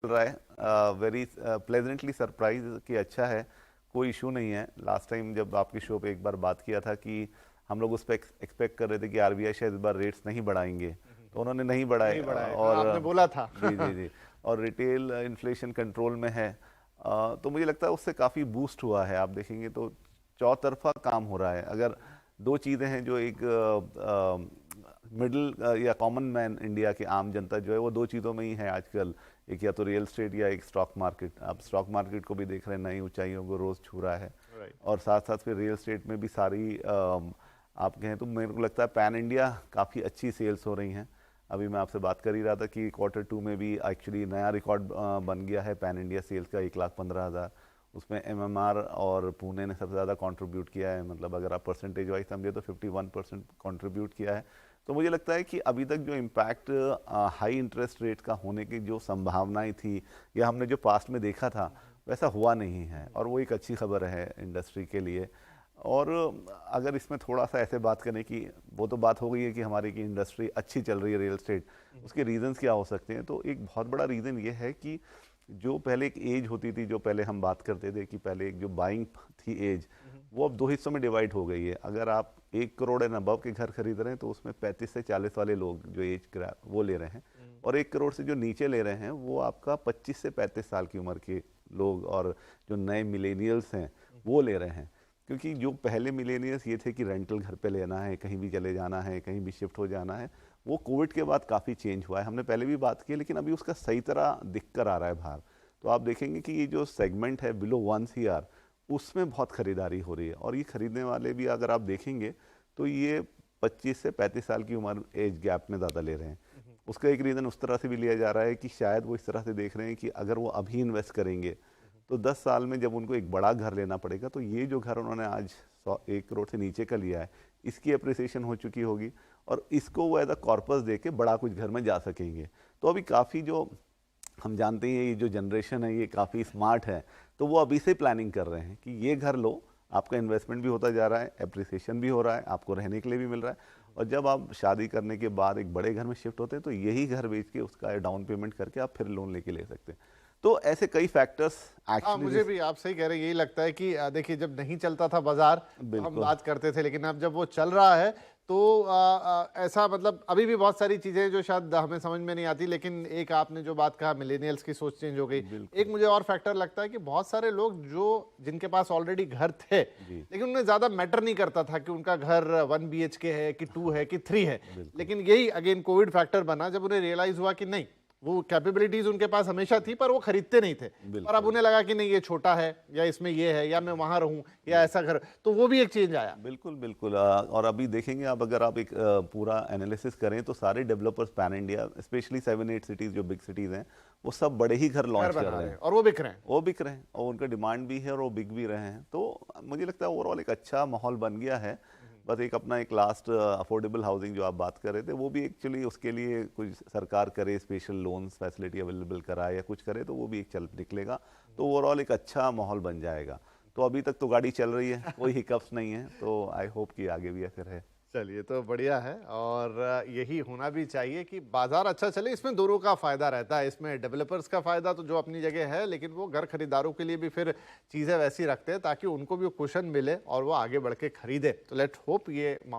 चल रहा है। वेरी प्लेजेंटली सरप्राइज कि अच्छा है, कोई इशू नहीं है। लास्ट टाइम जब आपके शो पे एक बार बात किया था कि हम लोग उस पर एक्सपेक्ट कर रहे थे कि आरबीआई शायद इस बार रेट्स नहीं बढ़ाएंगे, तो उन्होंने नहीं बढ़ाए। नहीं बढ़ाए, हाँ, और आपने बोला था। जी जी जी, और रिटेल इन्फ्लेशन कंट्रोल में है। तो मुझे लगता है उससे काफ़ी बूस्ट हुआ है। आप देखेंगे तो चौतरफा काम हो रहा है। अगर दो चीज़ें हैं जो एक मिडिल या कॉमन मैन, इंडिया की आम जनता जो है, वो दो चीज़ों में ही है आजकल। एक या तो रियल स्टेट या एक स्टॉक मार्केट। आप स्टॉक मार्केट को भी देख रहे हैं, नई ऊंचाइयों को रोज़ छू रहा है। राइट। और साथ साथ फिर रियल स्टेट में भी सारी आप कहें तो मेरे को लगता है पैन इंडिया काफ़ी अच्छी सेल्स हो रही हैं। अभी मैं आपसे बात कर ही रहा था कि Q2 में भी एक्चुअली नया रिकॉर्ड बन गया है पैन इंडिया सेल्स का, 1,15,000। उसमें एमएमआर और पुणे ने सबसे ज़्यादा कंट्रीब्यूट किया है। मतलब अगर आप परसेंटेज वाइज समझे तो 51% कंट्रीब्यूट किया है। तो मुझे लगता है कि अभी तक जो इम्पैक्ट हाई इंटरेस्ट रेट का होने की जो संभावनाएं थी या हमने जो पास्ट में देखा था, वैसा हुआ नहीं है, और वो एक अच्छी खबर है इंडस्ट्री के लिए। और अगर इसमें थोड़ा सा ऐसे बात करें कि वो तो बात हो गई है कि हमारी की इंडस्ट्री अच्छी चल रही है रियल एस्टेट, उसके रीजंस क्या हो सकते हैं। तो एक बहुत बड़ा रीज़न ये है कि जो पहले एक एज होती थी, जो पहले हम बात करते थे कि पहले एक जो बाइंग थी एज, वो अब दो हिस्सों में डिवाइड हो गई है। अगर आप 1 करोड़ एंड अबव के घर खरीद रहे हैं तो उसमें 35 से 40 वाले लोग जो एज वो ले रहे हैं, और 1 करोड़ से जो नीचे ले रहे हैं वो आपका 25 से 35 साल की उम्र के लोग, और जो नए मिलेनियल्स हैं वो ले रहे हैं। क्योंकि जो पहले मिलेनियल्स ये थे कि रेंटल घर पे लेना है, कहीं भी चले जाना है, कहीं भी शिफ्ट हो जाना है, वो कोविड के बाद काफ़ी चेंज हुआ है। हमने पहले भी बात की, लेकिन अभी उसका सही तरह दिख कर आ रहा है बाहर। तो आप देखेंगे कि ये जो सेगमेंट है बिलो 1 CR, उसमें बहुत खरीदारी हो रही है। और ये खरीदने वाले भी अगर आप देखेंगे तो ये 25 से 35 साल की उम्र एज गैप में ज़्यादा ले रहे हैं। उसका एक रीज़न उस तरह से भी लिया जा रहा है कि शायद वो इस तरह से देख रहे हैं कि अगर वो अभी इन्वेस्ट करेंगे तो 10 साल में जब उनको एक बड़ा घर लेना पड़ेगा, तो ये जो घर उन्होंने आज 1 करोड़ से नीचे का लिया है, इसकी अप्रिसिएशन हो चुकी होगी, और इसको वो एज अ कॉर्पस दे के बड़ा कुछ घर में जा सकेंगे। तो अभी काफ़ी जो हम जानते हैं ये जो जनरेशन है ये काफ़ी स्मार्ट है, तो वो अभी से प्लानिंग कर रहे हैं कि ये घर लो, आपका इन्वेस्टमेंट भी होता जा रहा है, एप्रिसिएशन भी हो रहा है, आपको रहने के लिए भी मिल रहा है, और जब आप शादी करने के बाद एक बड़े घर में शिफ्ट होते हैं तो यही घर बेच के उसका डाउन पेमेंट करके आप फिर लोन लेके ले सकते हैं। तो ऐसे कई फैक्टर्स हाँ, एक्चुअली मुझे भी आप सही कह रहे हैं, यही लगता है कि देखिए, जब नहीं चलता था बाजार तो हम बिल्कुल बात करते थे, लेकिन अब जब वो चल रहा है तो ऐसा मतलब अभी भी बहुत सारी चीजें हैं जो शायद हमें समझ में नहीं आती, लेकिन एक आपने जो बात कहा, मिलेनियल्स की सोच चेंज हो गई। एक बिल्कुल मुझे और फैक्टर लगता है कि बहुत सारे लोग जो जिनके पास ऑलरेडी घर थे, जी लेकिन उन्हें ज्यादा मैटर नहीं करता था कि उनका घर 1 BHK है कि 2 है कि 3 है, बिल्कुल लेकिन यही अगेन कोविड फैक्टर बना जब उन्हें रियलाइज हुआ कि नहीं, वो कैपेबिलिटीज उनके पास हमेशा थी पर वो खरीदते नहीं थे, और अब बिल्कुल उन्हें लगा कि नहीं, ये छोटा है या इसमें ये है या मैं वहां रहूं या ऐसा घर, तो वो भी एक चेंज आया। बिल्कुल बिल्कुल और अभी देखेंगे आप, अगर आप एक पूरा एनालिसिस करें तो सारे developers pan India, specially 7-8 cities जो बिग सिटीज़ हैं, वो सब बड़े ही घर घर लॉन्च कर बना रहे रहे हैं। हैं और वो बिक रहे हैं। वो बिक रहे हैं और उनका डिमांड भी है और वो बिक भी रहे हैं। तो मुझे लगता है ओवरऑल एक अच्छा माहौल बन गया है। बस एक अपना एक लास्ट अफोर्डेबल हाउसिंग जो आप बात कर रहे थे, वो भी एक्चुअली उसके लिए कुछ सरकार करे, स्पेशल लोन्स फैसिलिटी अवेलेबल कराए या कुछ करे, तो वो भी एक चल निकलेगा। तो ओवरऑल एक अच्छा माहौल बन जाएगा। तो अभी तक तो गाड़ी चल रही है, कोई हिकअप्स नहीं है, तो आई होप कि आगे भी ऐसे रहे। चलिए, तो बढ़िया है, और यही होना भी चाहिए कि बाजार अच्छा चले। इसमें दोनों का फायदा रहता है, इसमें डेवलपर्स का फायदा तो जो अपनी जगह है, लेकिन वो घर खरीदारों के लिए भी फिर चीज़ें वैसी रखते हैं ताकि उनको भी कुशन मिले और वो आगे बढ़ के खरीदे। तो लेट होप ये